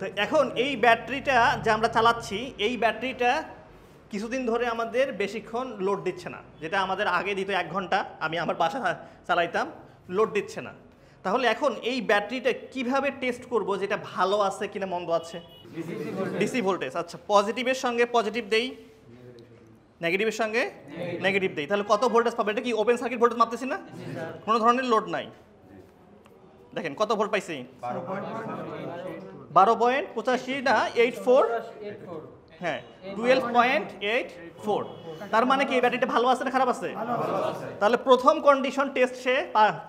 তো এখন এই ব্যাটারিটা যে আমরা চালাচ্ছি, এই ব্যাটারিটা কিছুদিন ধরে আমাদের বেশিক্ষণ লোড দিচ্ছে না। যেটা আমাদের আগে দিত 1 ঘন্টা, আমি আমার বাসা চালাইতাম, লোড দিচ্ছে না। তাহলে এখন এই ব্যাটারিটা কিভাবে টেস্ট করব যেটা ভালো আছে কিনা মন্দ আছে? DC voltage. আচ্ছা, পজিটিভের সঙ্গে পজিটিভ দেই, নেগেটিভের সঙ্গে নেগেটিভ দেই, তাহলে কত ভোল্টেজ পাবে? এটা কি ওপেন সার্কিট ভোল্টেজ মাপতেছি না? কোনো ধরনের লোড নাই। দেখেন কত ভোল্ট পাইছি, 12.85 না 84, হ্যাঁ 12.84। তার মানে কি এই ব্যাটারিটা ভালো আছে না খারাপ আছে? তাহলে প্রথম কন্ডিশন টেস্ট সে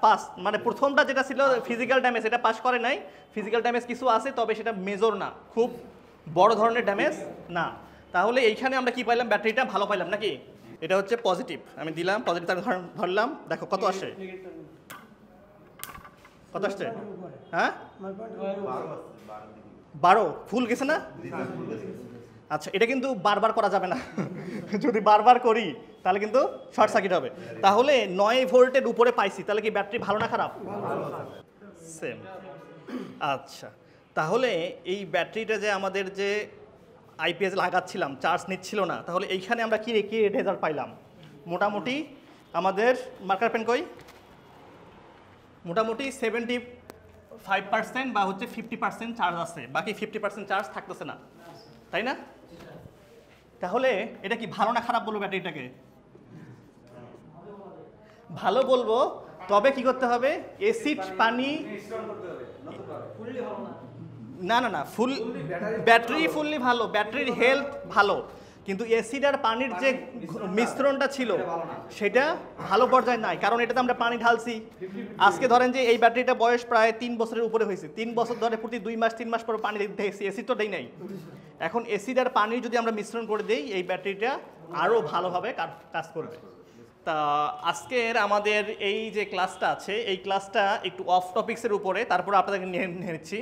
পাস, মানে প্রথমটা যেটা ছিল ফিজিক্যাল ড্যামেজ, এটা পাস করে নাই। ফিজিক্যাল ড্যামেজ কিছু আছে, তবে সেটা মেজর না, খুব বড় ধরনের ড্যামেজ না। তাহলে এইখানে আমরা কি পাইলাম? ব্যাটারিটা ভালো পাইলাম নাকি? এটা হচ্ছে পজিটিভ, আমি দিলাম পজিটিভ, ধরলাম, দেখো কত আসে, কত আসছে? হ্যাঁ 12 ফুল গেছে না? আচ্ছা, এটা কিন্তু বারবার করা যাবে না। যদি বারবার করি তাহলে কিন্তু শর্ট সার্কিট হবে। তাহলে 9 ভোল্টের উপরে পাইছি, তাহলে কি ব্যাটারি ভালো না খারাপ? সেম। আচ্ছা, তাহলে এই ব্যাটারিটা যে আমাদের যে আইপিএস লাগাচ্ছিলাম, চার্জ নিচ্ছিল না, তাহলে এইখানে আমরা কি রেজাল্ট পাইলাম? মোটামুটি আমাদের মার্কার পেন কই, মোটামুটি 75% বা হচ্ছে 50% চার্জ আছে, বাকি 50% চার্জ থাকতেছে না, তাই না? তাহলে এটা কি ভালো না খারাপ বলবো? ব্যাটারিটাকে ভালো বলবো, তবে কি করতে হবে? অ্যাসিড পানি, না না না, ফুল ব্যাটারি ফুললি ভালো, ব্যাটারির হেলথ ভালো, কিন্তু অ্যাসিড আর পানির যে মিশ্রণটা ছিল সেটা ভালো পর্যায়ে নাই। কারণ এটাতে আমরা পানি ঢালছি। আজকে ধরেন যে এই ব্যাটারিটা বয়স প্রায় 3 বছরের উপরে হয়েছে, 3 বছর ধরে প্রতি 2 মাস 3 মাস পর পানি দিতেছি, অ্যাসিড তো দেই নাই। এখন অ্যাসিড আর পানি যদি আমরা মিশ্রণ করে দিই, এই ব্যাটারিটা আরও ভালোভাবে কাজ করবে। তা আজকের আমাদের এই যে ক্লাসটা আছে, এই ক্লাসটা একটু অফ টপিক্সের উপরে, তারপর আপনাদেরকে নিয়ে নিচ্ছি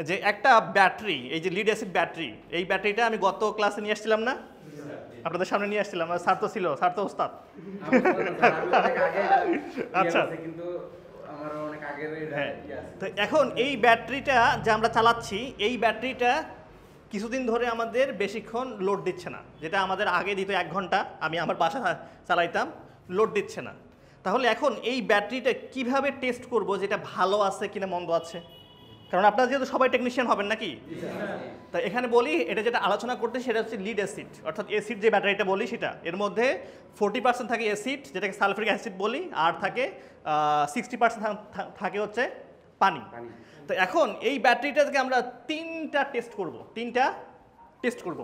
যে একটা ব্যাটারি, এই যে লিড অ্যাসিড ব্যাটারি, এই ব্যাটারিটা আমি গত ক্লাসে নিয়ে আসছিলাম না, আপনাদের সামনে নিয়ে আসছিলাম, স্যার তো ছিল, স্যার তো ওস্তাদ। আচ্ছা, হ্যাঁ, তো এখন এই ব্যাটারিটা যে আমরা চালাচ্ছি, এই ব্যাটারিটা কিছুদিন ধরে আমাদের বেশিক্ষণ লোড দিচ্ছে না। যেটা আমাদের আগে দিত 1 ঘন্টা, আমি আমার বাসা চালাইতাম, লোড দিচ্ছে না। তাহলে এখন এই ব্যাটারিটা কিভাবে টেস্ট করব যেটা ভালো আছে কিনা মন্দ আছে? কারণ আপনারা যেহেতু সবাই টেকনিশিয়ান হবেন নাকি, তা এখানে বলি এটা যেটা আলোচনা করতে সেটা হচ্ছে লিড অ্যাসিড, অর্থাৎ অ্যাসিড যে ব্যাটারিটা বলি সেটা, এর মধ্যে 40% থাকে অ্যাসিড, যেটাকে সালফারিক অ্যাসিড বলি, আর থাকে 60% থাকে হচ্ছে পানি। তো এখন এই ব্যাটারিটাকে আমরা 3টা টেস্ট করব,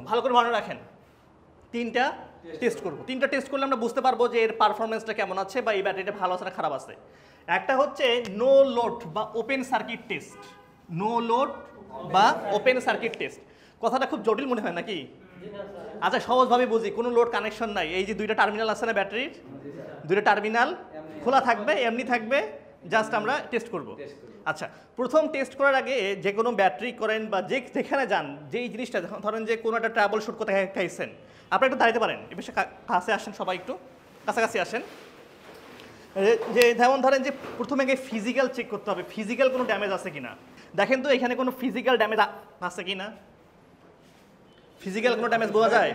ভালো করে মনে রাখেন, 3টা টেস্ট করব। 3টা টেস্ট করলে আমরা বুঝতে পারবো যে এর পারফরমেন্সটা কেমন আছে বা এই ব্যাটারিটা ভালো আছে না খারাপ আছে। একটা হচ্ছে নো লোড বা open circuit test. No load বা ওপেন সার্কিট টেস্ট, কথাটা খুব জটিল মনে হয় নাকি? আচ্ছা, সহজভাবে বুঝি, কোনো লোড কানেকশন নাই, এই যে 2টা টার্মিনাল আছে না ব্যাটারির, 2টা টার্মিনাল খোলা থাকবে, এমনি থাকবে, জাস্ট আমরা টেস্ট করব। আচ্ছা, প্রথম টেস্ট করার আগে যে কোনো ব্যাটারি করেন বা যেখানে যান, যেই জিনিসটা ধরেন যে কোনো একটা ট্রাবল শুট করতে চাইছেন, আপনারা একটু দাঁড়াতে পারেন, এ বেশি কাছে আসেন, সবাই একটু কাছাকাছি আসেন। যে যেমন ধরেন যে প্রথমে গিয়ে ফিজিক্যাল চেক করতে হবে, ফিজিক্যাল কোনো ড্যামেজ আছে কিনা। দেখেন তো এখানে কোনো ফিজিক্যাল ড্যামেজ আছে কিনা, ফিজিক্যাল কোনো ড্যামেজ বোঝা যায়?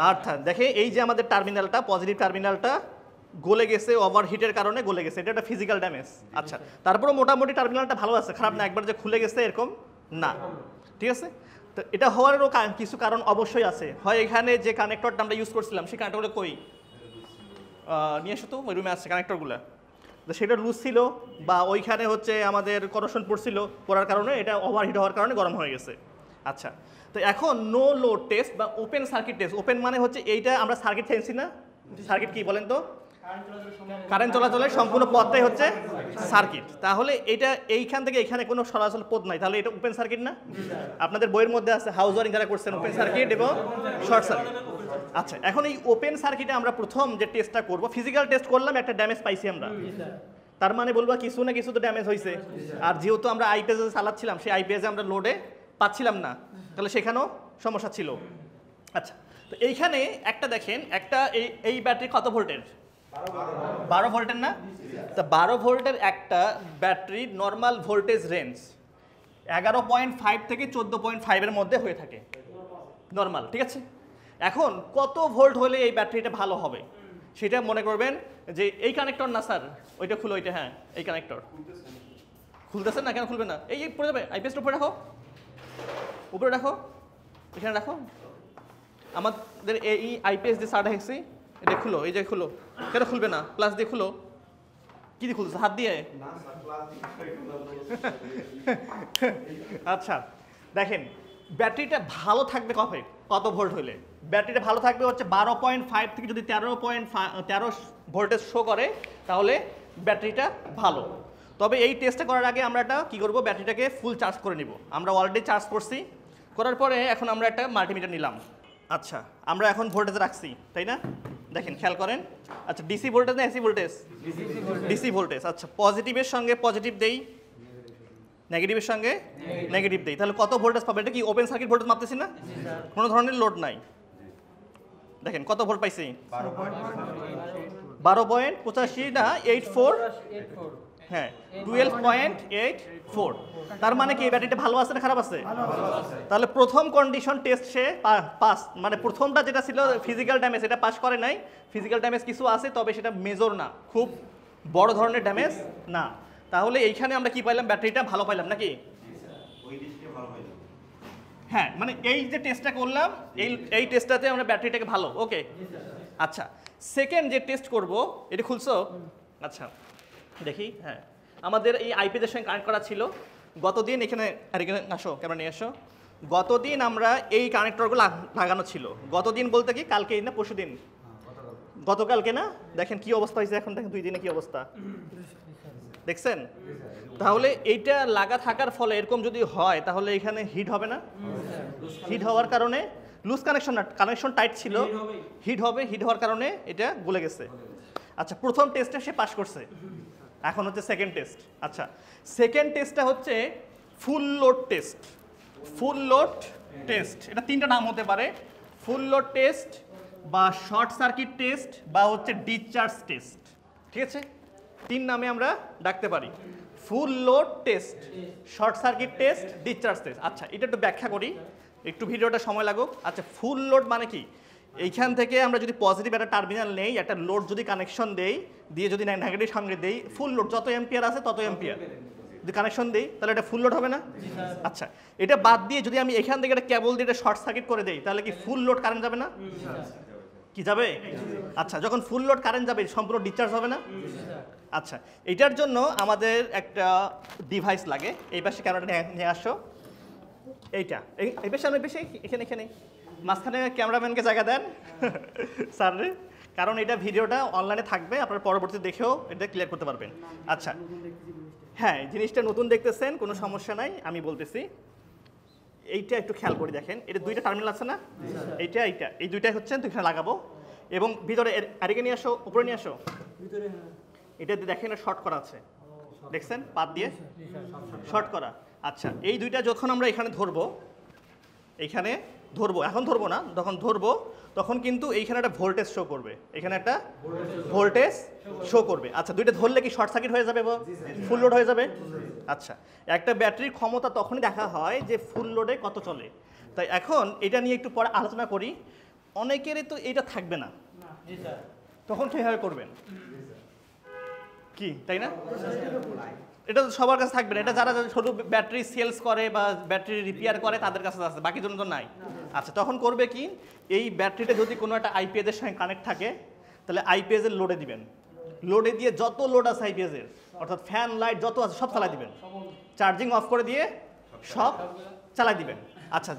অর্থাৎ দেখে এই যে আমাদের টার্মিনালটা, পজিটিভ টার্মিনালটা গলে গেছে, ওভারহিটের কারণে গলে গেছে, এটা একটা ফিজিক্যাল ড্যামেজ। আচ্ছা, তারপরেও মোটামুটি টার্মিনালটা ভালো আছে, খারাপ না, একবার যে খুলে গেছে এরকম না, ঠিক আছে? তো এটা হওয়ারও কিছু কারণ অবশ্যই আছে। হয় এখানে যে কানেক্টরটা আমরা ইউজ করছিলাম, সেই কানেক্টরগুলো কই নিয়ে এসো তো, ওই রুমে আছে কানেক্টরগুলো, তো সেটা লুজ ছিল, বা ওইখানে হচ্ছে আমাদের করোশন পড়ছিল, পড়ার কারণে এটা ওভারহিট হওয়ার কারণে গরম হয়ে গেছে। আচ্ছা, তো এখন নো লোড টেস্ট বা ওপেন সার্কিট টেস্ট। ওপেন মানে হচ্ছে এইটা আমরা সার্কিট ফেলছি না, সার্কিট কি বলেন তো? কারেন্ট চলাচলের সম্পূর্ণ পথটাই হচ্ছে সার্কিট। তাহলে এটা এইখান থেকে এখানে কোনো সরাসরি পথ নাই, তাহলে এটা ওপেন সার্কিট না? আপনাদের বইয়ের মধ্যে আছে হাউস ওয়ারিং যারা করছেন, ওপেন সার্কিট এবং শর্ট সার্কিট। আচ্ছা, এখন এই ওপেন সার্কিটে আমরা প্রথম যে টেস্টটা করব, ফিজিক্যাল টেস্ট করলাম, একটা ড্যামেজ পাইছি আমরা, তার মানে বলবো কিছু না কিছু তো ড্যামেজ হয়েছে। আর যেহেতু আমরা আইপিএসে চালাচ্ছিলাম, সেই আইপিএসে আমরা লোডে পাচ্ছিলাম না, তাহলে সেখানেও সমস্যা ছিল। আচ্ছা, তো এইখানে একটা দেখেন, একটা এই ব্যাটারি কত ভোল্টের? 12 ভোল্টের না? তা 12 ভোল্টের একটা ব্যাটারির নর্মাল ভোল্টেজ রেঞ্জ 11.5 থেকে 14.5 এর মধ্যে হয়ে থাকে নর্মাল, ঠিক আছে। এখন কত ভোল্ট হলে এই ব্যাটারিটা ভালো হবে সেটা মনে করবেন যে এই কানেক্টর না স্যার, ওইটা খুলো, ওইটা, হ্যাঁ এই কানেক্টর খুলতেছে না, কেন খুলবে না? এই পড়ে যাবে, আইপিএসটা উপরে রাখো, উপরে রাখো, এখানে রাখো। আমাদের এই আইপিএস যে সারটা হেক্সি, এটা খুলো, এই যে খুলো, কেন খুলবে না? প্লাস দিয়ে খুলো। কি দিয়ে খুলছে? হাত দিয়ে? আচ্ছা দেখেন, ব্যাটারিটা ভালো থাকবে কত ভোল্ট হলে? ব্যাটারিটা ভালো থাকবে হচ্ছে 12.5 থেকে যদি 13 ভোল্টেজ শো করে তাহলে ব্যাটারিটা ভালো। তবে এই টেস্টটা করার আগে আমরা একটা কী করবো, ব্যাটারিটাকে ফুল চার্জ করে নিব। আমরা অলরেডি চার্জ করছি, করার পরে এখন আমরা একটা মাল্টিমিটার নিলাম। আচ্ছা আমরা এখন ভোল্টেজ রাখছি, তাই না? দেখেন খেয়াল করেন। আচ্ছা ডিসি ভোল্টেজ না এসি ভোল্টেজ? DC voltage. আচ্ছা পজিটিভের সঙ্গে পজিটিভ দেই, নেগেটিভের সঙ্গে নেগেটিভ দেই, তাহলে কত ভোল্টেজ পাবে? এটা কি ওপেন সার্কিট ভোল্টেজ মাপতেছি না? কোনো ধরনের লোড নাই। দেখেন কত ভোল্ট পাইছি? 12.85 না 84, হ্যাঁ 12.84। তার মানে কি এই ব্যাটারিটা ভালো আছে না খারাপ আছে? তাহলে প্রথম কন্ডিশন টেস্ট সে পাস, মানে প্রথমটা যেটা ছিল ফিজিক্যাল ড্যামেজ, এটা পাস করে নাই। ফিজিক্যাল ড্যামেজ কিছু আছে, তবে সেটা মেজর না, খুব বড় ধরনের ড্যামেজ না। তাহলে এইখানে আমরা কি পাইলাম? ব্যাটারিটা ভালো পাইলাম নাকি? হ্যাঁ, মানে এই যে টেস্টটা করলাম, এই টেস্টটাতে আমরা ব্যাটারিটাকে ভালো, ওকে। আচ্ছা সেকেন্ড যে টেস্ট করব, এটা খুলছো? আচ্ছা দেখি, হ্যাঁ আমাদের এই আইপিএসের সঙ্গে কানেক্ট করা ছিল গতদিন। এখানে আসো, ক্যামেরা নিয়ে আসো। গতদিন আমরা এই কানেক্টরগুলো লাগানো ছিল। গতদিন বলতে কি কালকে না পরশু দিন? গতকালকে না? দেখেন কি অবস্থা হয়েছে এখন, দেখেন 2 দিনে কি অবস্থা দেখছেন? তাহলে এইটা লাগা থাকার ফলে এরকম যদি হয় তাহলে এখানে হিট হবে না? হিট হওয়ার কারণে লুজ কানেকশন না, কানেকশন টাইট ছিল, হিট হবে, হিট হওয়ার কারণে এটা গলে গেছে। আচ্ছা প্রথম টেস্টে সে পাস করছে, এখন হচ্ছে সেকেন্ড টেস্ট। আচ্ছা সেকেন্ড টেস্টটা হচ্ছে full load test. Full load test, এটা 3টা নাম হতে পারে, ফুল লোড টেস্ট বা শর্ট সার্কিট টেস্ট বা হচ্ছে ডিসচার্জ টেস্ট, ঠিক আছে? 3 নামে আমরা ডাকতে পারি, full load test, short circuit test, discharge test. আচ্ছা এটা একটু ব্যাখ্যা করি, একটু ভিডিওটা সময় লাগুক। আচ্ছা ফুল লোড মানে কি? এইখান থেকে আমরা যদি পজিটিভ একটা টার্মিনাল নেই, একটা লোড যদি কানেকশন দেই, দিয়ে যদি নেগেটিভ সঙ্গে দেই, ফুল লোড যত এম্পিয়ার আছে তত এম্পিয়ার যদি কানেকশন দেই তাহলে এটা ফুল লোড হবে না? আচ্ছা এটা বাদ দিয়ে যদি আমি এখান থেকে একটা কেবল দিয়ে শর্ট সার্কিট করে দেই তাহলে কি ফুল লোড কারেন্ট যাবে না? কি যাবে? আচ্ছা যখন ফুল লোড কারেন্ট যাবে সম্পূর্ণ ডিসচার্জ হবে না? আচ্ছা এটার জন্য আমাদের একটা ডিভাইস লাগে। এই পাশে ক্যামেরাটা নিয়ে আসো, এইটা এই পাশে, আমি বেশি এখানে মাঝখানে ক্যামেরাম্যানকে জায়গা দেন স্যার রে, কারণ এটা ভিডিওটা অনলাইনে থাকবে, আপনারা পরবর্তী দেখেও এটা ক্লিয়ার করতে পারবেন। আচ্ছা হ্যাঁ জিনিসটা নতুন দেখতেছেন, কোনো সমস্যা নাই, আমি বলতেছি। এইটা একটু খেয়াল করে দেখেন, এটা 2টা টার্মিনাল আছে না? এইটা এই 2টাই হচ্ছে তো এখানে লাগাবো, এবং ভিতরে আরেকে নিয়ে আসো, উপরে নিয়ে আসো। এটা দেখেন শর্ট করা আছে, দেখছেন পাত দিয়ে শর্ট করা। আচ্ছা এই 2টা যখন আমরা এখানে ধরবো, এখন ধরবো না, যখন ধরবো তখন কিন্তু এইখানে একটা ভোল্টেজ শো করবে, এখানে একটা ভোল্টেজ শো করবে। আচ্ছা 2টা ধরলে কি শর্ট সার্কিট হয়ে যাবে বা ফুল লোড হয়ে যাবে? আচ্ছা একটা ব্যাটারির ক্ষমতা তখনই দেখা হয় যে ফুল লোডে কত চলে। তাই এখন এটা নিয়ে একটু পরে আলোচনা করি। অনেকেরই তো এটা থাকবে না, তখন কীভাবে করবেন কি, তাই না? এটা তো সবার কাছে থাকবে না, এটা যারা শুধু ব্যাটারি সেলস করে বা ব্যাটারি রিপেয়ার করে তাদের কাছে আছে, বাকি জন তো নাই। আচ্ছা তখন করবে কি, এই ব্যাটারিটা যদি কোনো একটা আইপিএসের সঙ্গে কানেক্ট থাকে তাহলে আইপিএসের লোডে দিবেন, লোডে দিয়ে যত লোড আছে আইপিএসের, অর্থাৎ ফ্যান লাইট যত আছে সব চালাই দিবেন, চার্জিং অফ করে দিয়ে সব চালাই দিবেন। আচ্ছা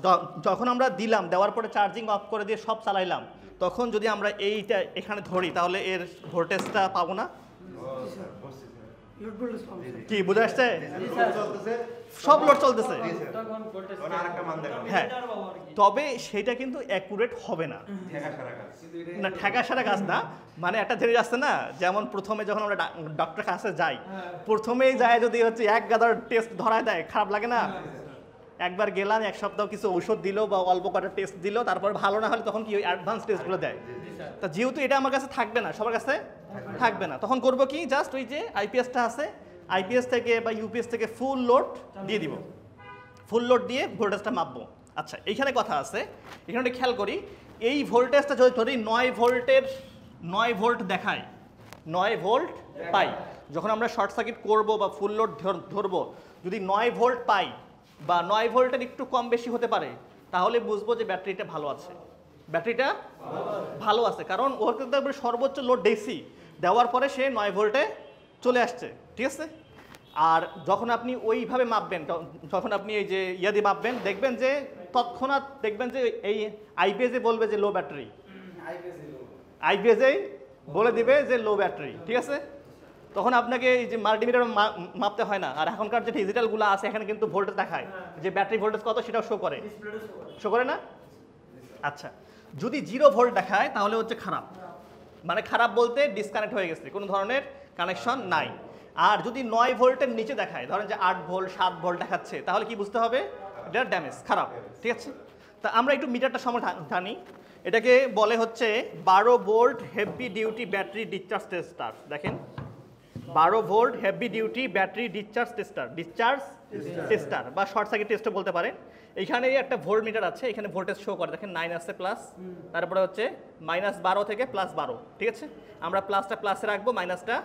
যখন আমরা দিলাম, দেওয়ার পরে চার্জিং অফ করে দিয়ে সব চালাইলাম, তখন যদি আমরা এইটা এখানে ধরি তাহলে এর ভোল্টেজটা পাবো না? কি বুঝে আসছে? সব লোড চলতেছে, হ্যাঁ, তবে সেটা কিন্তু অ্যাকুরেট হবে না, না ঠেকা সারা কাজ না। মানে একটা জিনিস আসছে না, যেমন প্রথমে যখন আমরা ডক্টরের কাছে যাই, প্রথমেই যায় যদি হচ্ছে এক গাদার টেস্ট ধরায় দেয়, খারাপ লাগে না? একবার গেলাম, 1 সপ্তাহ কিছু ঔষধ দিল বা অল্প কটা টেস্ট দিল, তারপর ভালো না হলে তখন কি ওই অ্যাডভান্স টেস্টগুলো দেয়। তা যেহেতু এটা আমার কাছে থাকবে না, সবার কাছে থাকবে না, তখন করবো কি, জাস্ট ওই যে আইপিএসটা আছে, আইপিএস থেকে বা ইউপিএস থেকে ফুল লোড দিয়ে দিব। ফুল লোড দিয়ে ভোল্টেজটা মাপবো। আচ্ছা, এইখানে কথা আছে, এখানে খেয়াল করি, এই ভোল্টেজটা যদি ধরি 9 ভোল্ট দেখায়, 9 ভোল্ট পাই, যখন আমরা শর্ট সার্কিট করব বা ফুল লোড ধরবো, যদি 9 ভোল্ট পাই বা 9 ভোল্টের একটু কম বেশি হতে পারে, তাহলে বুঝবো যে ব্যাটারিটা ভালো আছে, ব্যাটারিটা ভালো আছে, কারণ ওর কিন্তু সর্বোচ্চ লোড ডিসি দেওয়ার পরে সে 9 ভোল্টে চলে আসছে, ঠিক আছে। আর যখন আপনি ওইভাবে মাপবেন, যখন আপনি এই যে দিয়ে মাপবেন, দেখবেন যে তৎক্ষণাৎ দেখবেন যে এই আইপিএসে বলবে যে লো ব্যাটারি, আইপিএসেই বলে দিবে যে লো ব্যাটারি, ঠিক আছে। তখন আপনাকে এই যে মাল্টিমিটার মাপতে হয় না। আর এখনকার যে ডিজিটালগুলো আছে এখানে কিন্তু ভোল্টেজ দেখায়, যে ব্যাটারি ভোল্টেজ কত সেটাও শো করে না। আচ্ছা, যদি 0 ভোল্ট দেখায় তাহলে হচ্ছে খারাপ, মানে খারাপ বলতে ডিসকানেক্ট হয়ে গেছে, কোনো ধরনের কানেকশন নাই। আর যদি 9 ভোল্টের নিচে দেখায়, ধরেন যে 8 ভোল্ট 7 ভোল্ট দেখাচ্ছে, তাহলে কি বুঝতে হবে, এটা ড্যামেজ, খারাপ, ঠিক আছে। তা আমরা একটু মিটারটা সময় জানি, এটাকে বলে হচ্ছে 12 volt heavy duty battery discharge tester. দেখেন, 12 volt heavy duty battery discharge tester বা শর্ট সার্কিট টেস্টও বলতে পারেন। এইখানে একটা ভোল্ট মিটার আছে, এখানে ভোল্টেজ শো করে, দেখেন 9 আছে প্লাস, তারপরে হচ্ছে -12 থেকে +12, ঠিক আছে। আমরা প্লাসটা প্লাসে রাখবো, মাইনাসটা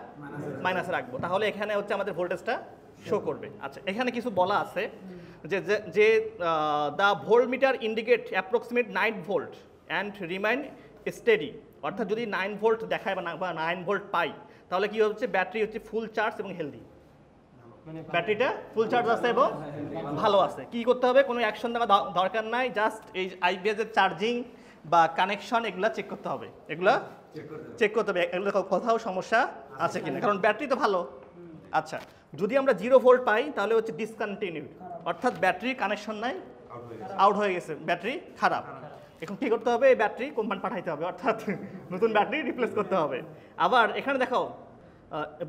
মাইনাসে রাখবো, তাহলে এখানে হচ্ছে আমাদের ভোল্টেজটা শো করবে। আচ্ছা, এখানে কিছু বলা আছে যে the volt metre indicate approximate 9 volt and remain steady, অর্থাৎ যদি 9 ভোল্ট দেখায় বা 9 ভোল্ট পাই, তাহলে কি হচ্ছে, ব্যাটারি হচ্ছে ফুল চার্জ এবং হেলদি, ব্যাটারিটা ফুল চার্জ আছে এবং ভালো আছে। কি করতে হবে, কোনো অ্যাকশন দেওয়া দরকার নাই, জাস্ট এই আইপিএসের চার্জিং বা কানেকশন এগুলা চেক করতে হবে, এগুলা চেক করতে হবে এগুলো কোথাও সমস্যা আছে কিনা, কারণ ব্যাটারি তো ভালো। আচ্ছা, যদি আমরা 0 ভোল্ট পাই তাহলে হচ্ছে ডিসকন্টিনিউড, অর্থাৎ ব্যাটারি কানেকশন নাই, আউট হয়ে গেছে, ব্যাটারি খারাপ। এখন কী করতে হবে, এই ব্যাটারি কোম্পানি পাঠাইতে হবে, অর্থাৎ নতুন ব্যাটারি রিপ্লেস করতে হবে। আবার এখানে দেখো,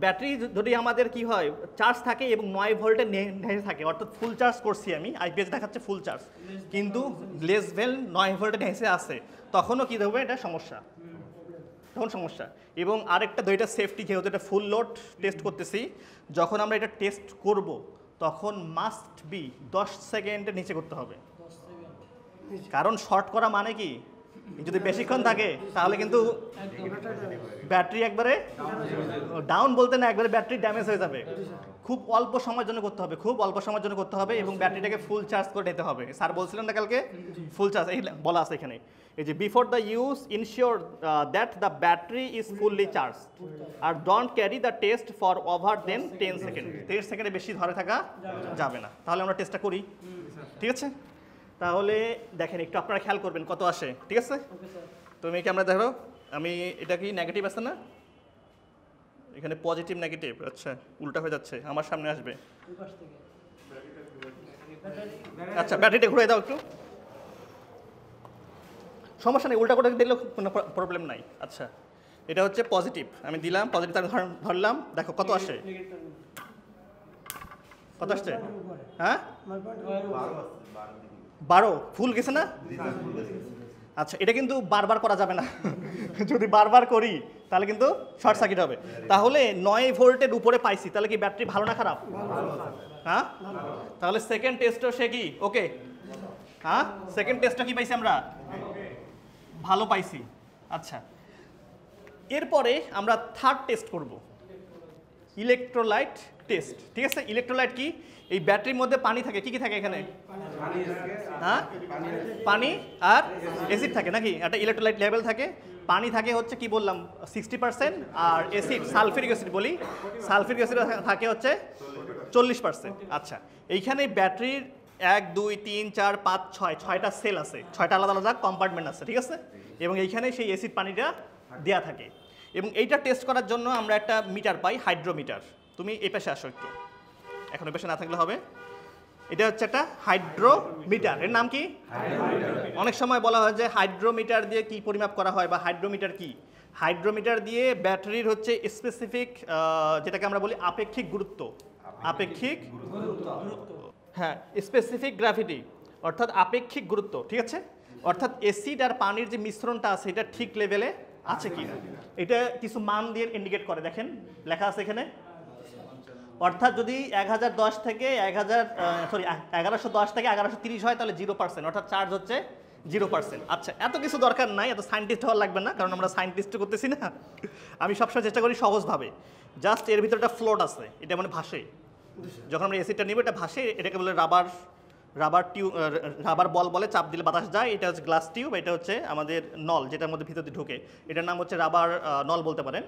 ব্যাটারি যদি আমাদের কি হয়, চার্জ থাকে এবং 9 ভোল্টে নেচে থাকে, অর্থাৎ ফুল চার্জ করছি আমি, আইপিএস দেখাচ্ছে ফুল চার্জ, কিন্তু লেস ভেল 9 ভোল্টে নেচে আছে, তখনও কী হবে, এটা সমস্যা, তখন সমস্যা। এবং আরেকটা দুইটা সেফটি, যেহেতু এটা ফুল লোড টেস্ট করতেছি, যখন আমরা এটা টেস্ট করব তখন মাস্ট বি 10 সেকেন্ডের নিচে করতে হবে, কারণ শর্ট করা মানে কি, যদি বেশিক্ষণ থাকে তাহলে কিন্তু ব্যাটারি একবারে ডাউন বলতে না, একবারে ব্যাটারি ড্যামেজ হয়ে যাবে। খুব অল্প সময়ের জন্য করতে হবে, খুব অল্প সময়ের জন্য করতে হবে, এবং ব্যাটারিটাকে ফুল চার্জ করে নিতে হবে। স্যার বলছিলেন না কালকে, ফুল চার্জ এই বলা আছে এখানে, এই যে before the use ensure that the battery is fully charge, আর don't carry the test for over then 10 second, 10 সেকেন্ডে বেশি ধরে থাকা যাবে না। তাহলে আমরা টেস্টটা করি, ঠিক আছে। তাহলে দেখেন, একটু আপনারা খেয়াল করবেন কত আসে, ঠিক আছে। তুমি ক্যামেরা দেখো, আমি এটা কি নেগেটিভ আছে না, এখানে পজিটিভ নেগেটিভ, আচ্ছা উল্টা হয়ে যাচ্ছে, আমার সামনে আসবে। আচ্ছা, ব্যাটারিটা ঘুরে দাও একটু, সমস্যা নেই, উল্টা করে দিলেও কোনো প্রবলেম নাই। আচ্ছা, এটা হচ্ছে পজিটিভ, আমি দিলাম পজিটিভ, ধরলাম, দেখো কত আসে, কত আসছে, হ্যাঁ 12 ফুল গেছে না। আচ্ছা, এটা কিন্তু বারবার করা যাবে না, যদি বারবার করি তাহলে কিন্তু শর্ট সার্কিট হবে। তাহলে 9 ভোল্টের উপরে পাইছি, তাহলে কি ব্যাটারি ভালো না খারাপ, হ্যাঁ। তাহলে সেকেন্ড টেস্টও সে কি ওকে, হ্যাঁ, সেকেন্ড টেস্টটা কি পাইছি আমরা, ভালো পাইছি। আচ্ছা, এরপরে আমরা থার্ড টেস্ট করব, ইলেকট্রোলাইট টেস্ট, ঠিক আছে। ইলেকট্রোলাইট কি, এই ব্যাটারির মধ্যে পানি থাকে, কি কি থাকে এখানে, হ্যাঁ, পানি আর অ্যাসিড থাকে নাকি, একটা ইলেকট্রোলাইট লেভেল থাকে, পানি থাকে হচ্ছে কি বললাম 60%, আর অ্যাসিড সালফিউরিক অ্যাসিড বলি, সালফিউরিক অ্যাসিড থাকে হচ্ছে 40%। আচ্ছা, এইখানে ব্যাটারির 1 2 3 4 5 6 6টা সেল আছে, 6টা আলাদা আলাদা কম্পার্টমেন্ট আছে, ঠিক আছে। এবং এইখানে সেই অ্যাসিড পানিটা দেয়া থাকে, এবং এইটা টেস্ট করার জন্য আমরা একটা মিটার পাই, হাইড্রোমিটার। তুমি এই পাশে আসো একটু, এখন এই পাশে না থাকলে হবে। এটা হচ্ছে একটা হাইড্রোমিটার, এর নাম কি, অনেক সময় বলা হয় যে হাইড্রোমিটার দিয়ে কি পরিমাপ করা হয়, বা হাইড্রোমিটার কি, হাইড্রোমিটার দিয়ে ব্যাটারির হচ্ছে স্পেসিফিক, যেটাকে আমরা বলি আপেক্ষিক গুরুত্ব, আপেক্ষিক হ্যাঁ, স্পেসিফিক গ্র্যাভিটি, অর্থাৎ আপেক্ষিক গুরুত্ব, ঠিক আছে। অর্থাৎ অ্যাসিড আর পানির যে মিশ্রণটা আছে এটা ঠিক লেভেলে আছে কি না, এটা কিছু মান দিয়ে ইন্ডিকেট করে। দেখেন লেখা আছে এখানে অর্থাৎ যদি 1010 থেকে 1110 থেকে 1130 হয় তাহলে 0%, অর্থাৎ চার্জ হচ্ছে 0%। আচ্ছা, এত কিছু দরকার নাই, এত সায়েন্টিস্ট হওয়ার লাগবে না, কারণ আমরা সায়েন্টিস্ট করতেছি না। আমি সবসময় চেষ্টা করি সহজভাবে। জাস্ট এর ভিতরে একটা ফ্লোট আছে, এটা মানে ভাসে। যখন আমরা এসিডটা নিব এটা ভাসে, এটাকে বলে রাবার বল বলে, চাপ দিলে বাতাস যায়। এটা হচ্ছে গ্লাস টিউব, এটা হচ্ছে আমাদের নল যেটার মধ্যে ভিতর দিয়ে ঢুকে, এটার নাম হচ্ছে রাবার নল বলতে পারেন।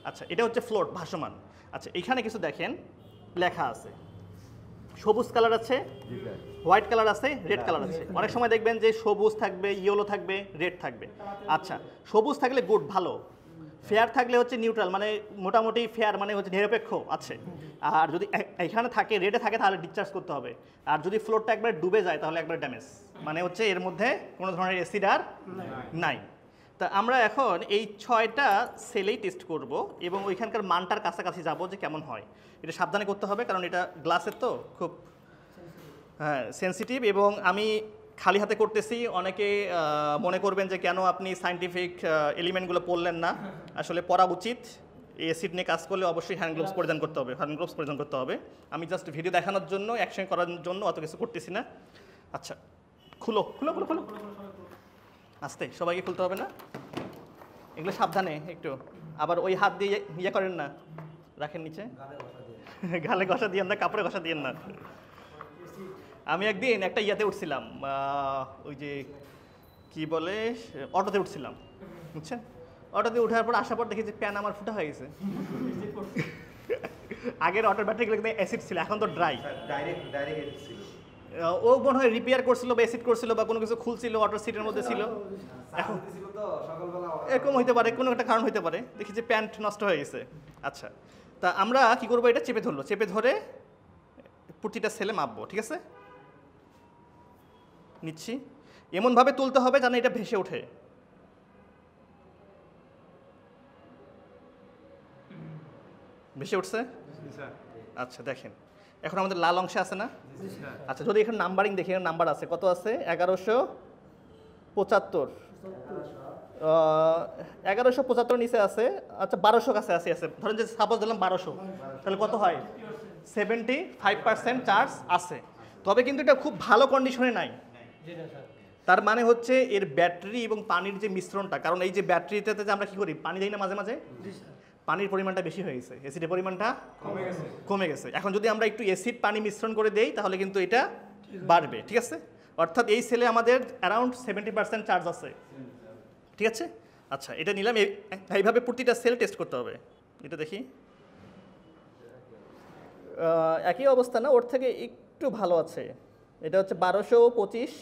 আচ্ছা, এটা হচ্ছে ফ্লোট, ভাসমান। আচ্ছা, এখানে কিছু দেখেন লেখা আছে, সবুজ কালার আছে, হোয়াইট কালার আছে, রেড কালার আছে। অনেক সময় দেখবেন যে সবুজ থাকবে, ইয়েলো থাকবে, রেড থাকবে। আচ্ছা, সবুজ থাকলে গুড, ভালো। ফেয়ার থাকলে হচ্ছে নিউট্রাল, মানে মোটামুটি ফেয়ার মানে হচ্ছে নিরপেক্ষ আছে। আর যদি এখানে থাকে, রেডে থাকে, তাহলে ডিসচার্জ করতে হবে। আর যদি ফ্লোরটা একবার ডুবে যায় তাহলে একবার ড্যামেজ, মানে হচ্ছে এর মধ্যে কোনো ধরনের অ্যাসিড আর নাই। তা আমরা এখন এই 6টা সেলেই টেস্ট করব এবং ওইখানকার মানটার কাছাকাছি যাব যে কেমন হয়। এটা সাবধানে করতে হবে, কারণ এটা গ্লাসের তো খুব সেন্সিটিভ। এবং আমি খালি হাতে করতেছি, অনেকে মনে করবেন যে কেন আপনি সায়েন্টিফিক এলিমেন্টগুলো পড়লেন না। আসলে পড়া উচিত। এই অ্যাসিড নিয়ে কাজ করলে অবশ্যই হ্যান্ড গ্লোভস পরিধান করতে হবে। আমি জাস্ট ভিডিও দেখানোর জন্য, একসঙ্গে করার জন্য অত কিছু করতেছি না। আচ্ছা, খুলো খুলো খুলো খুলো, আস্তে, সবাইকে খুলতে হবে না, এগুলো সাবধানে একটু। আবার ওই হাত দিয়ে ইয়ে করেন না, রাখেন নিচে, গালে ঘষা দিয়েন না, কাপড়ে ঘষা দিয়েন না। আমি একদিন একটা ইয়াতে উঠছিলাম, ওই যে কি বলে, অটোতে উঠছিলাম, বুঝছেন। অটোতে উঠার পর আসার পর দেখি যে প্যান আমার ফুটা হয়ে গেছে। আগের অটোর ব্যাটারিগুলো কিন্তু অ্যাসিড ছিল, এখন তো ড্রাই। ও মনে হয় রিপেয়ার করছিল বা অ্যাসিড করছিল বা কোনো কিছু খুলছিল, অটোর সিটের মধ্যে ছিল। এখন এরকম হইতে পারে, কোনো একটা কারণ হইতে পারে। দেখি যে প্যান্ট নষ্ট হয়ে গেছে। আচ্ছা, তা আমরা কি করবো, এটা চেপে ধরে প্রতিটা সেলে মাপবো, ঠিক আছে। নিচ্ছি, এমনভাবে তুলতে হবে যেন এটা ভেসে ওঠে। ভেসে উঠছে? আচ্ছা, দেখেন এখন আমাদের লাল অংশে আছে না? আচ্ছা, যদি এখানে নাম্বারিং দেখি, এখানে নাম্বার আছে, কত আছে? 1175। 1175 নিচে আছে। আচ্ছা, 1200 কাছে আছে। ধরেন যে সাপোজ দিলাম 1200, তাহলে কত হয়? 75% চার্জ আছে। তবে কিন্তু এটা খুব ভালো কন্ডিশনে নাই। তার মানে হচ্ছে এর ব্যাটারি এবং পানির যে মিশ্রণটা, কারণ এই যে ব্যাটারিটাতে যে আমরা কি করি, পানি দিই না মাঝে মাঝে, পানির পরিমাণটা বেশি হয়ে গেছে, অ্যাসিডের পরিমাণটা কমে গেছে। এখন যদি আমরা একটু অ্যাসিড পানি মিশ্রণ করে দেই তাহলে কিন্তু এটা বাড়বে, ঠিক আছে। অর্থাৎ এই সেলে আমাদের অ্যারাউন্ড 70% চার্জ আছে, ঠিক আছে। আচ্ছা, এটা নিলাম, এইভাবে প্রতিটা সেল টেস্ট করতে হবে। এটা দেখি, একই অবস্থা না, ওর থেকে একটু ভালো আছে। এটা হচ্ছে 1225,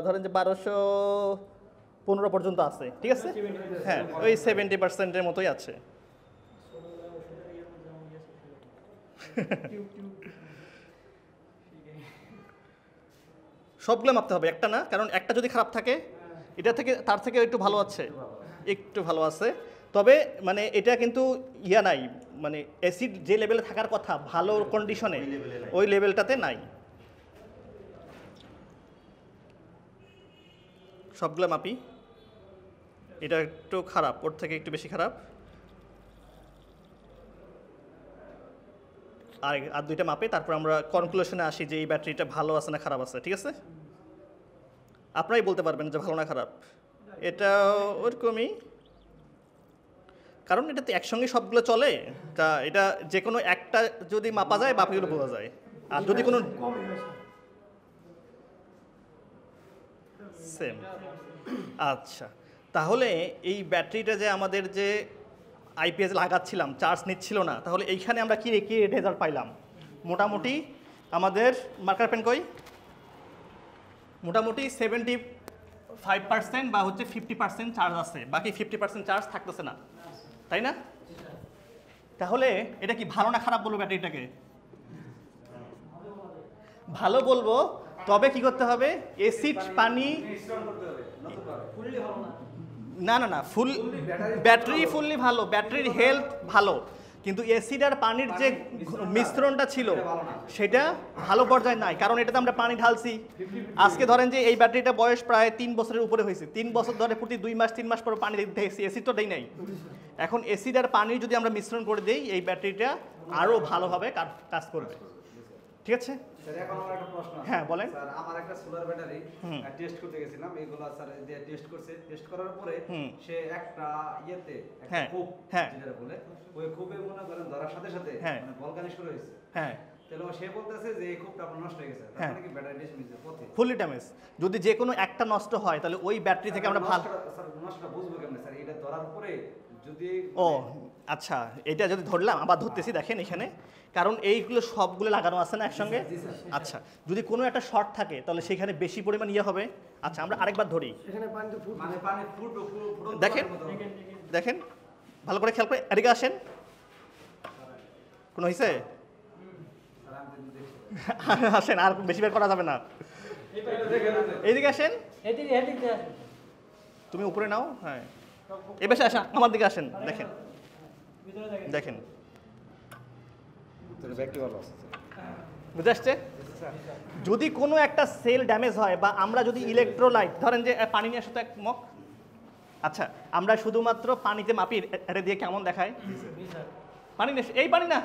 ধরেন যে 1215 পর্যন্ত আছে, ঠিক আছে। হ্যাঁ, ওই 70%-এর মতোই আছে। সবগুলো মাপতে হবে, একটা না, কারণ একটা যদি খারাপ থাকে, এটা থেকে তার থেকে একটু ভালো আছে, একটু ভালো আছে। তবে মানে এটা কিন্তু ইয়া নাই, মানে অ্যাসিড যে লেভেলে থাকার কথা ভালো কন্ডিশনে, ওই লেভেলটাতে নাই। সবগুলো মাপি, এটা একটু খারাপ, ওর থেকে একটু বেশি খারাপ। আর দুইটা মাপে তারপর আমরা কনক্লুশনে আসি যে এই ব্যাটারিটা ভালো আছে না খারাপ আছে, ঠিক আছে। আপনারাই বলতে পারবেন যে ভালো না খারাপ। এটা ওরকমই, কারণ এটা তো একসঙ্গে সবগুলো চলে। তা এটা যে কোনো একটা যদি মাপা যায় বাকিগুলো বোঝা যায়। আর যদি কোনো সেম। আচ্ছা, তাহলে এই ব্যাটারিটা যে আমাদের যে আইপিএস লাগাচ্ছিলাম, চার্জ নিচ্ছিল না, তাহলে এইখানে আমরা কি রেজাল্ট পাইলাম? মোটামুটি আমাদের মার্কার পেন কই, মোটামুটি 75% বা হচ্ছে 50% চার্জ আছে, বাকি 50% চার্জ থাকতেছে না, তাই না? তাহলে এটা কি ভালো না খারাপ বলবো ব্যাটারিটাকে? ভালো বলবো। তবে কি করতে হবে, অ্যাসিড পানি না না না ফুল ব্যাটারি ফুললি ভালো, ব্যাটারির হেলথ ভালো। কিন্তু অ্যাসিড আর পানির যে মিশ্রণটা ছিল সেটা ভালো পর্যায়ে নাই, কারণ এটাতে আমরা পানি ঢালছি। আজকে ধরেন যে এই ব্যাটারিটা বয়স প্রায় 3 বছরের উপরে হয়েছে, 3 বছর ধরে প্রতি 2 মাস 3 মাস পর পানি দিতেছি, অ্যাসিড তো দেই নাই। এখন অ্যাসিড আর পানি যদি আমরা মিশ্রণ করে দিই, এই ব্যাটারিটা আরও ভালোভাবে কাজ করবে। ঠিক আছে, স্যার এখন আমার একটা প্রশ্ন আছে। হ্যাঁ বলেন। স্যার আমার একটা সোলার ব্যাটারি টেস্ট করতে গেছিলাম, এইগুলো স্যার দিয়ে টেস্ট করছে, টেস্ট করার পরে সে একটা ইয়েতে একটা খুব যেটা বলে ওই খুবে মনে করেন ধরার সাথে সাথে মানে বলকানি শুরু হয়েছে। হ্যাঁ, তাহলে সে বলতেছে যে এই খুবটা আপনার নষ্ট হয়ে গেছে, তার মানে কি ব্যাটারি ড্যামেজ পথে ফুলি ড্যামেজ। যদি যে কোনো একটা নষ্ট হয় তাহলে ওই ব্যাটারি থেকে আমরা ভালো। স্যার নষ্টটা বুঝবো কেমনে স্যার? এটা ধরার পরে যদি ও আচ্ছা, এটা যদি ধরলাম, আবার ধরতেছি, দেখেন এখানে, কারণ এইগুলো সবগুলো লাগানো আছে না একসঙ্গে। আচ্ছা, যদি কোনো একটা শর্ট থাকে তাহলে সেখানে বেশি পরিমাণ ইয়ে হবে। আচ্ছা, আমরা আরেকবার ধরি, মানে পানি ফুটো দেখেন দেখেন ভালো করে খেয়াল করে, এদিকে আসেন। কোনো হয়েছে? আসেন, আর বেশি বের করা যাবে না। এইদিকে আসেন, তুমি উপরে নাও। হ্যাঁ, এ বেশি আসেন, আমার দিকে আসেন। দেখেন দেখেন, বুঝে আসছে? যদি কোনো একটা সেল ড্যামেজ হয় বা আমরা যদি ইলেকট্রোলাইট, ধরেন যে পানি নিয়ে আসো তো এক মগ। আচ্ছা, আমরা শুধুমাত্র পানিতে মাপি, এটা দিয়ে কেমন দেখায়? পানি নিয়ে এই পানি না,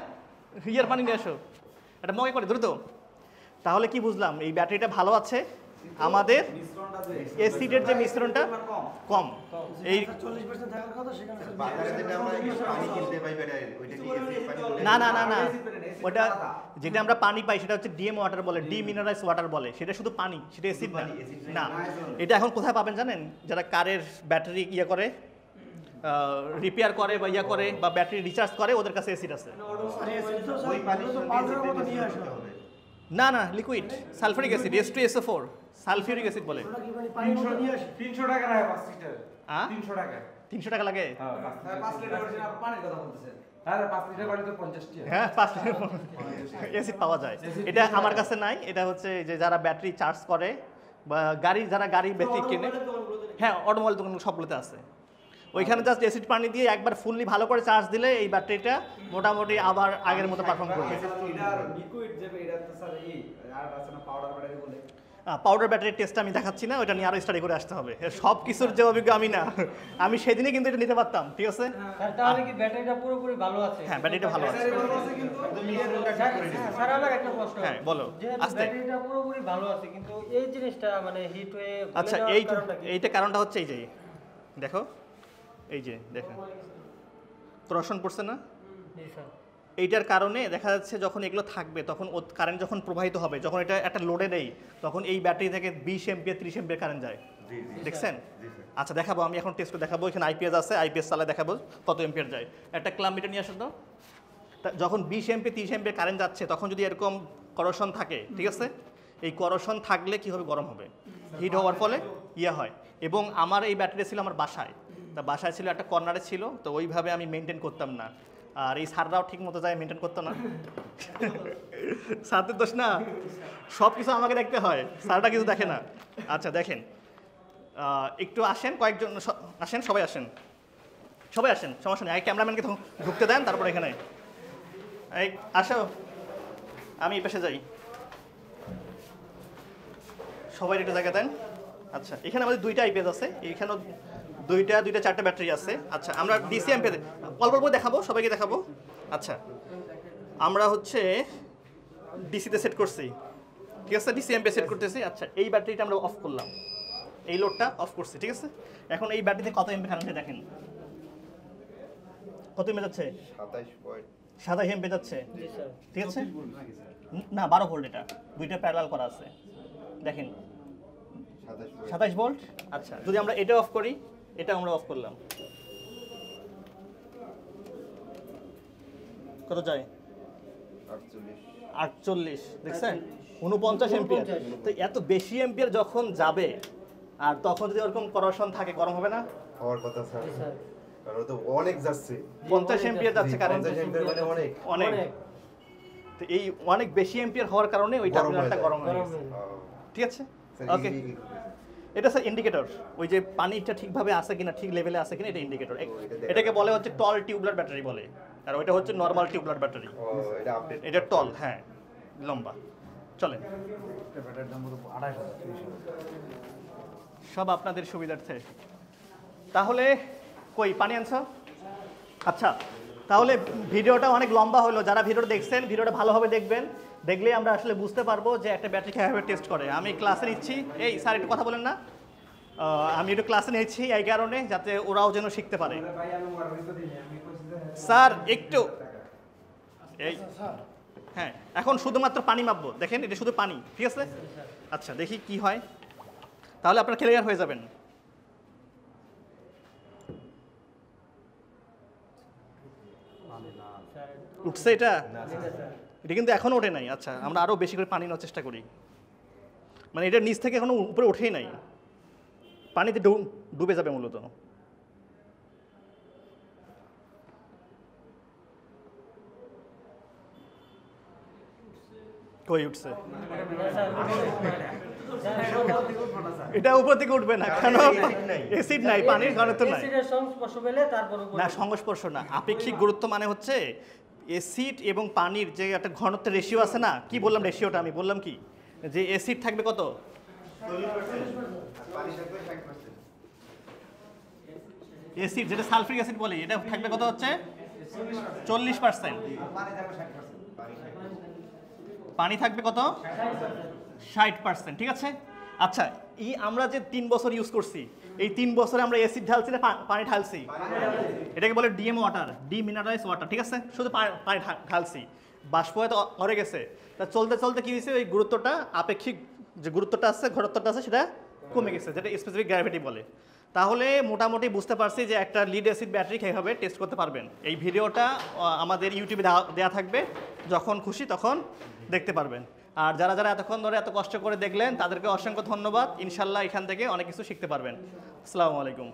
ইয়ার পানি নিয়ে আসো, এটা মগে করে দ্রুত। তাহলে কি বুঝলাম? এই ব্যাটারিটা ভালো আছে, আমাদের অ্যাসিডের যে মিশ্রণটা কম। এই না না না না, ওটা যেটা আমরা পানি পাই সেটা হচ্ছে ডিএম ওয়াটার বলে, ডিমিনারাইজ ওয়াটার বলে, সেটা শুধু পানি, সেটা অ্যাসিড না। এটা এখন কোথায় পাবেন জানেন? যারা কারের ব্যাটারি ইয়ে করে, রিপেয়ার করে বা ইয়া করে বা ব্যাটারি রিচার্জ করে, ওদের কাছে অ্যাসিড আছে। না না, liquid sulphuric acid, H2SO4 sulphuric acid বলে। 300 টাকা লাগে 5 লিটার। 300 টাকা। 300 টাকা লাগে? হ্যাঁ, 5 লিটার অরিজিনাল পানির কথা বলতেছেন। হ্যাঁ, 5 লিটার পানি তো 50 টাকা। হ্যাঁ, 5 লিটার অ্যাসিড পাওয়া যায়। এটা আমার কাছে নাই, এটা হচ্ছে যে যারা ব্যাটারি চার্জ করে বা যারা গাড়ি ব্যাটারি কিনে, হ্যাঁ অটোমোবাইল দোকান সবগুলোতে আছে। ওইখানে জাস্ট অ্যাসিড পানি দিয়ে একবার ফুললি ভালো করে চার্জ দিলে এই ব্যাটারিটা মোটামুটি আবার আগের মতো পারফর্ম করবে। পাউডার ব্যাটারির টেস্ট আমি দেখাচ্ছি না, ওটা নিয়ে আরো স্টাডি করে আসতে হবে। সব কিছুর যে অভিজ্ঞ আমি না, আমি সেদিনই কিন্তু এটা নিতে পারতাম। ঠিক আছে, তাহলে কি ব্যাটারিটা পুরোপুরি ভালো আছে? হ্যাঁ, ব্যাটারিটা ভালো আছে। স্যার আমার একটা প্রশ্ন, হ্যাঁ বলো। আস্তে, ব্যাটারিটা পুরোপুরি ভালো আছে কিন্তু এই জিনিসটা মানে হিট হয়ে, আচ্ছা এইটা কারণটা হচ্ছে এই যে দেখো, এই যে দেখেন রসন পড়ছে না, এইটার কারণে দেখা যাচ্ছে যখন এগুলো থাকবে তখন কারেন্ট যখন প্রবাহিত হবে, যখন এটা একটা লোডে নেই, তখন এই ব্যাটারি থেকে 20 এম্পিয়ার 30 এম্পিয়ার কারেন্ট যায়। দেখছেন? আচ্ছা দেখাবো, আমি এখন টেস্ট করে দেখাবো। এখানে আইপিএস আছে, আইপিএস চালায় দেখাবো কত এম্পিয়ার যায়। একটা ক্লাম মিটার নিয়ে আসো তো। যখন 20 এম্পিয়ার 30 এম্পিয়ার কারেন্ট যাচ্ছে, তখন যদি এরকম করশন থাকে, ঠিক আছে, এই করশন থাকলে কি হবে? গরম হবে, হিট হওয়ার ফলে ইয়ে হয়। এবং আমার এই ব্যাটারি ছিল আমার বাসায়, তা বাসায় ছিল একটা কর্নারে ছিল, তো ওইভাবে আমি মেনটেন করতাম না। আর এই সাররাও ঠিক মতো যায় মেনটেন করতো না। সারদের দোষ না, সব কিছু আমাকে দেখতে হয়, সারটা কিছু দেখে না। আচ্ছা দেখেন, একটু আসেন, কয়েকজন আসেন, সবাই আসেন, সবাই আসেন, সমস্যা নেই। ক্যামেরাম্যানকে ঢুকতে দেন, তারপর এখানে এই আসো, আমি এই পাশে যাই, সবাই একটু জায়গা দেন। আচ্ছা, এখানে আমাদের 2টা আইপিএস আছে, এখানেও দুইটা 4টা ব্যাটারি আছে। আচ্ছা, আমরা ডিসি এম্পিয়ার অল্প অল্প দেখাবো, সবাইকে দেখাবো। আচ্ছা, আমরা হচ্ছে ডিসিতে সেট করছি, ঠিক আছে, ডিসি এম্পিয়ার সেট করতেছি। আচ্ছা, এই ব্যাটারিটা আমরা অফ করলাম, এই লোডটা অফ করছি, ঠিক আছে। এখন এই ব্যাটারিতে কত এমপি কারেন্ট দেখেন, কত এমপি যাচ্ছে? 27 এমপি যাচ্ছে, ঠিক আছে না, 12 ভোল্ট, এটা 2টা প্যারালাল করা আছে, দেখেন 27 ভোল্ট। আচ্ছা, যদি আমরা এটা অফ করি, এটা আমরা অফ করলাম, কত যায়? 48, দেখছেন? 49 এম্পিয়ার। তো এত বেশি এম্পিয়ার যখন যাবে, আর তখন যদি ওরকম করশন থাকে, গরম হবে না? হওয়ার কথা স্যার, কারণ তো অনেক যাচ্ছে, 50 এম্পিয়ার যাচ্ছে কারেন্ট, 50 এম্পিয়ার মানে অনেক। তো এই অনেক বেশি এম্পিয়ার হওয়ার কারণে ওই টার্মিনালটা গরম হয়ে গেছে। ঠিক আছে, ওকে। এটা স্যার ইন্ডিকেটর, ওই যে পানিটা ঠিকভাবে আছে কিনা, ঠিক লেভেলে আছে কিনা, এটা ইন্ডিকেটর। এটাকে বলে হচ্ছে টল টিউবলার ব্যাটারি বলে। আর ওইটা হচ্ছে নর্মাল টিউবলার ব্যাটারি। ও এটা আপডেট। এটা টল, হ্যাঁ লম্বা। চলেন, ব্যাটারির দাম হলো 28,000 সব আপনাদের সুবিধার্থে। তাহলে কই পানি আনছো? আচ্ছা, তাহলে ভিডিওটা অনেক লম্বা হলো। যারা ভিডিওটা দেখছেন ভিডিওটা ভালোভাবে দেখবেন, দেখলেই আমরা আসলে বুঝতে পারবো যে একটা ব্যাটারি কীভাবে টেস্ট করে। আমি ক্লাসে নিচ্ছি, এই স্যার একটু কথা বলেন না, আমি একটু ক্লাসে নিচ্ছি এই কারণে যাতে ওরাও যেন শিখতে পারে। স্যার একটু এই, হ্যাঁ এখন শুধুমাত্র পানি মাপবো, দেখেন এটা শুধু পানি, ঠিক আছে? আচ্ছা দেখি কি হয়, তাহলে আপনারা ক্লিয়ার হয়ে যাবেন। উঠছে এটা? এটা কিন্তু এখনো ওঠে নাই। আচ্ছা আমরা আরো বেশি করে পানি নেওয়ার চেষ্টা করি, মানে এটা নিচ থেকে এখনো উপরে ওঠেই নাই, পানিতে ডুবে যাবে মূলত। কই উঠছে? এটা উপর থেকে উঠবে না, কেন? অ্যাসিড নাই, পানির ঘনত্ব নাই। অ্যাসিডের সংস্পর্শ পেলে তারপর না সংস্পর্শ না, আপেক্ষিক গুরুত্ব মানে হচ্ছে অ্যাসিড এবং পানির যে একটা ঘনত্বের রেশিও আছে না, কি বললাম রেশিওটা? আমি বললাম কি যে অ্যাসিড থাকবে কত? অ্যাসিড যেটা সালফিক অ্যাসিড বলি, এটা থাকবে কত হচ্ছে 40%। পানি থাকবে কত? 60%, ঠিক আছে? আচ্ছা এই আমরা যে 3 বছর ইউজ করছি, এই 3 বছরে আমরা অ্যাসিড ঢালছি না পানি ঢালছি? এটাকে বলে ডিএম ওয়াটার, ডিমিনারেলাইজ ওয়াটার, ঠিক আছে? শুধু পানি ঢালছি, বাষ্প হয়তো মরে গেছে, তা চলতে চলতে কি হয়েছে, ওই গুরুত্বটা, আপেক্ষিক যে গুরুত্বটা আছে, ঘনত্বটা আছে, সেটা কমে গেছে, যেটা স্পেসিফিক গ্র্যাভিটি বলে। তাহলে মোটামুটি বুঝতে পারছি যে একটা লিড অ্যাসিড ব্যাটারি কীভাবে টেস্ট করতে পারবেন। এই ভিডিওটা আমাদের ইউটিউবে দেওয়া থাকবে, যখন খুশি তখন দেখতে পারবেন। আর যারা যারা এতক্ষণ ধরে এত কষ্ট করে দেখলেন তাদেরকে অসংখ্য ধন্যবাদ। ইনশাল্লাহ এখান থেকে অনেক কিছু শিখতে পারবেন। আসসালামু আলাইকুম।